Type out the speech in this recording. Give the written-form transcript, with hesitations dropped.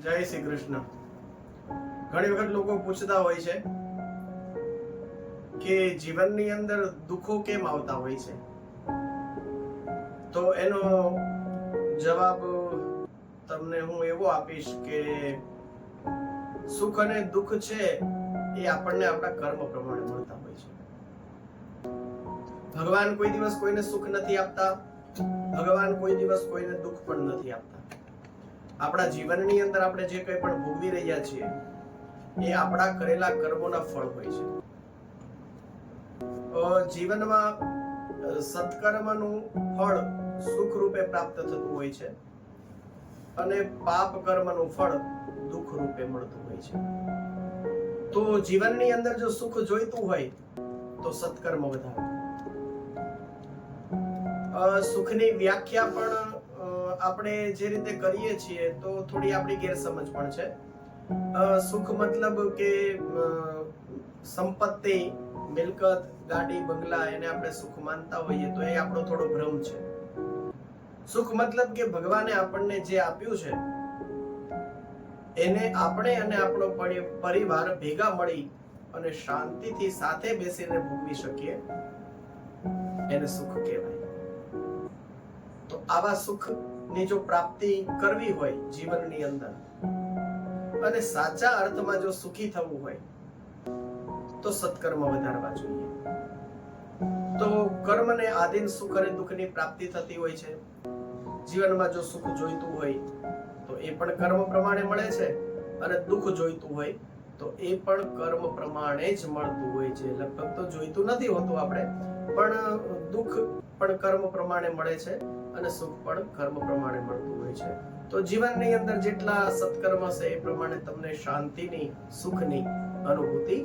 જય શ્રી કૃષ્ણ. ઘણી વખત લોકો પૂછતા હોય છે કે જીવનની અંદર દુઃખો કેમ આવતા હોય છે, તો એનો જવાબ તમને હું એવો આપીશ કે સુખ અને દુઃખ છે એ આપણને આપણા કર્મ પ્રમાણે મળતા હોય છે. ભગવાન કોઈ દિવસ કોઈને સુખ નથી આપતા, ભગવાન કોઈ દિવસ કોઈને દુઃખ પણ નથી આપતા. આપણા જીવનની અંદર આપણે જે કંઈ પણ ભોગવી રહ્યા છીએ એ આપણા કરેલા કર્મોના ફળ હોય છે. જીવનમાં સત્કર્મનું ફળ સુખ રૂપે પ્રાપ્ત થતું હોય છે અને પાપ કર્મનું ફળ દુઃખ રૂપે મળતું હોય છે. તો જીવનની અંદર જો સુખ જોઈતું હોય તો સત્કર્મ વધારો. સુખની વ્યાખ્યા પણ આપણે જે રીતે કરીએ છીએ તો થોડી આપણી ગેરસમજ પણ છે. સુખ મતલબ કે સંપત્તિ, મિલકત, ગાડી, બંગલા એને આપણે સુખ માનતા હોઈએ તો એ આપણો થોડો ભ્રમ છે. સુખ મતલબ કે ભગવાને આપણને જે આપ્યું છે એને આપણે અને આપણો પરિવાર ભેગા મળી અને શાંતિથી સાથે બેસીને ભોગવી શકીએ એને સુખ કહેવાય. તો આવા સુખની જો પ્રાપ્તિ કરવી હોય જીવનની અંદર અને સાચા અર્થમાં જો સુખી થવું હોય તો સત્કર્મ વધારવા જોઈએ. તો કર્મને આધીન સુખ અને દુઃખની પ્રાપ્તિ થતી હોય છે. જીવનમાં જો સુખ જોઈતું હોય તો એ પણ કર્મ પ્રમાણે મળે છે અને દુઃખ જોઈતું હોય તો એ પણ કર્મ પ્રમાણે જ મળતું હોય છે. લગભગ તો જોઈતું નથી હોતું આપણે, પણ દુઃખ પણ કર્મ પ્રમાણે મળે છે અને સુખ પણ કર્મ પ્રમાણે મળતું હોય છે. તો જીવનની અંદર જેટલા સત્કર્મ છે એ પ્રમાણે તમને શાંતિની, સુખની અનુભૂતિ